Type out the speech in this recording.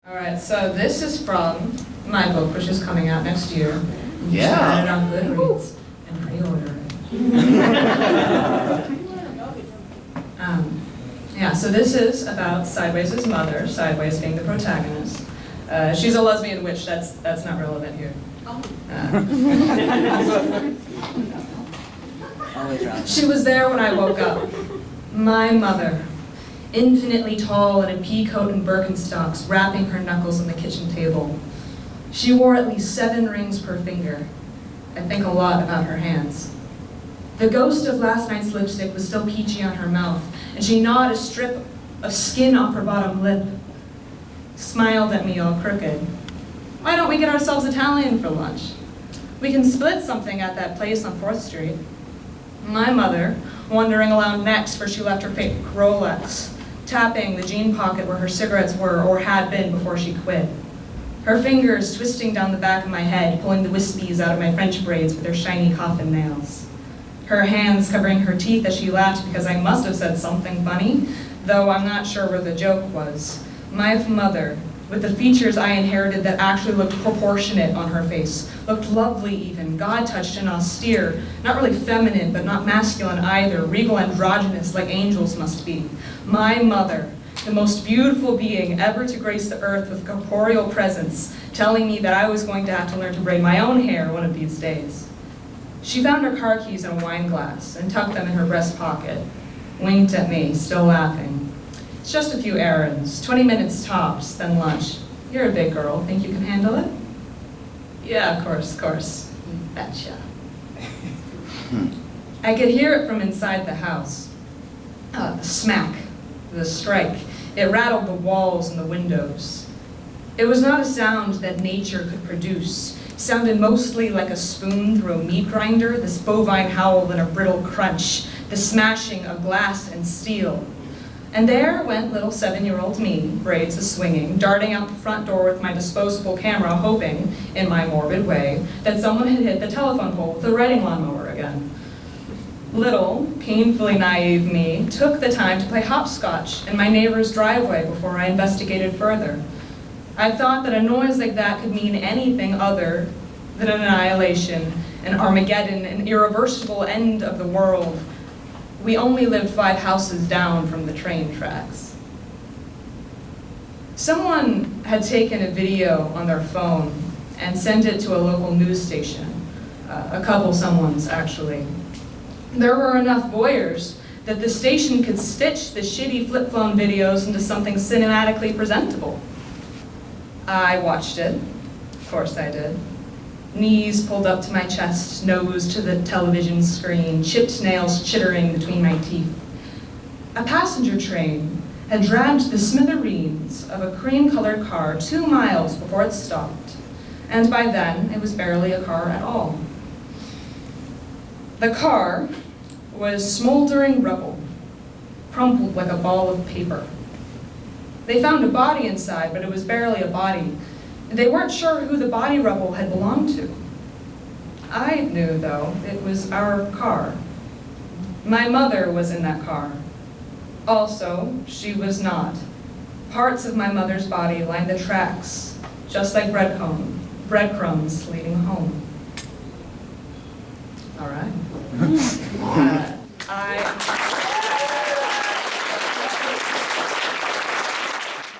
All right, so this is from my book, which is coming out next year. You Yeah. should add it on Goodreads and pre-order it. Yeah, so this is about Sideways' mother, Sideways being the protagonist. She's a lesbian witch, that's not relevant here. She was there when I woke up. My mother, infinitely tall in a pea coat and Birkenstocks, rapping her knuckles on the kitchen table. She wore at least 7 rings per finger. I think a lot about her hands. The ghost of last night's lipstick was still peachy on her mouth, and she gnawed a strip of skin off her bottom lip, smiled at me all crooked. Why don't we get ourselves Italian for lunch? We can split something at that place on 4th Street. My mother, wandering around next where she left her fake Rolex, tapping the jean pocket where her cigarettes were or had been before she quit. Her fingers twisting down the back of my head, pulling the wispies out of my French braids with their shiny coffin nails. Her hands covering her teeth as she laughed because I must have said something funny, though I'm not sure where the joke was. My mother, with the features I inherited that actually looked proportionate on her face, looked lovely even, God-touched and austere, not really feminine, but not masculine either, regal androgynous like angels must be. My mother, the most beautiful being ever to grace the earth with corporeal presence, telling me that I was going to have to learn to braid my own hair one of these days. She found her car keys in a wine glass and tucked them in her breast pocket, winked at me, still laughing. It's just a few errands, 20 minutes tops, then lunch. You're a big girl, think you can handle it? Yeah, of course, you betcha. I could hear it from inside the house. The smack, the strike. It rattled the walls and the windows. It was not a sound that nature could produce. It sounded mostly like a spoon through a meat grinder, this bovine howl and a brittle crunch, the smashing of glass and steel. And there went little 7-year-old me, braids a-swinging, darting out the front door with my disposable camera, hoping, in my morbid way, that someone had hit the telephone pole with a riding lawnmower again. Little, painfully naive me took the time to play hopscotch in my neighbor's driveway before I investigated further. I thought that a noise like that could mean anything other than an annihilation, an Armageddon, an irreversible end of the world. We only lived 5 houses down from the train tracks. Someone had taken a video on their phone and sent it to a local news station. A couple someones, actually. There were enough voyeurs that the station could stitch the shitty flip-phone videos into something cinematically presentable. I watched it. Of course I did. Knees pulled up to my chest, nose to the television screen, chipped nails chittering between my teeth. A passenger train had dragged the smithereens of a cream-colored car 2 miles before it stopped, and by then it was barely a car at all. The car was smoldering rubble, crumpled like a ball of paper. They found a body inside, but it was barely a body. They weren't sure who the body rubble had belonged to. I knew, though, it was our car. My mother was in that car. Also, she was not. Parts of my mother's body lined the tracks, just like breadcrumbs leading home. All right.